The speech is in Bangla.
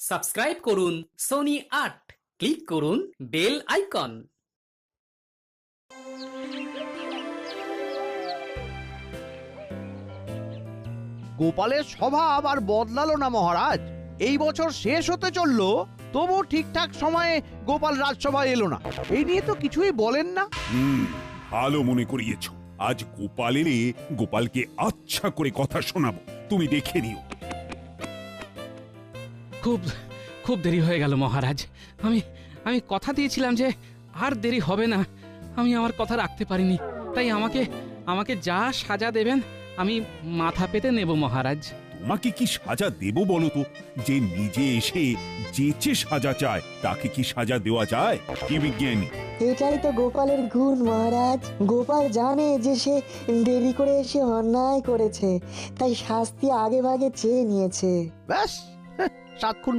সাবস্ক্রাইব করুন সোনি ৮, ক্লিক করুন বেল আইকন। গোপালের স্বভাব আর বদলালো না মহারাজ। এই বছর শেষ হতে চললো, তবু ঠিকঠাক সময়ে গোপাল রাজসভায় এলো না। এই নিয়ে তো কিছুই বলেন না। ভালো মনে করিয়েছ। আজ গোপাল এলে গোপালকে আচ্ছা করে কথা শোনাবো, তুমি দেখে নিও। খুব খুব দেরি হয়ে গেল মহারাজ। আমি আমি কথা দিয়েছিলাম যে আর দেরি হবে না। আমি আমার কথা রাখতে পারিনি, তাই আমাকে যা সাজা দেবেন আমি মাথা পেতে নেব মহারাজ। তোমাকে কি সাজা দেব বলো তো? যে নিজে এসে যেচে সাজা চায় তাকে কি সাজা দেওয়া যায়? কি বিজ্ঞানী? এটাই তো গোপালের গুণ মহারাজ। গোপাল জানে যে সে দেরি করে এসে অন্যায় করেছে, তাই শাস্তি আগে ভাগে চেয়ে নিয়েছে। ব্যাস, সাতক্ষণ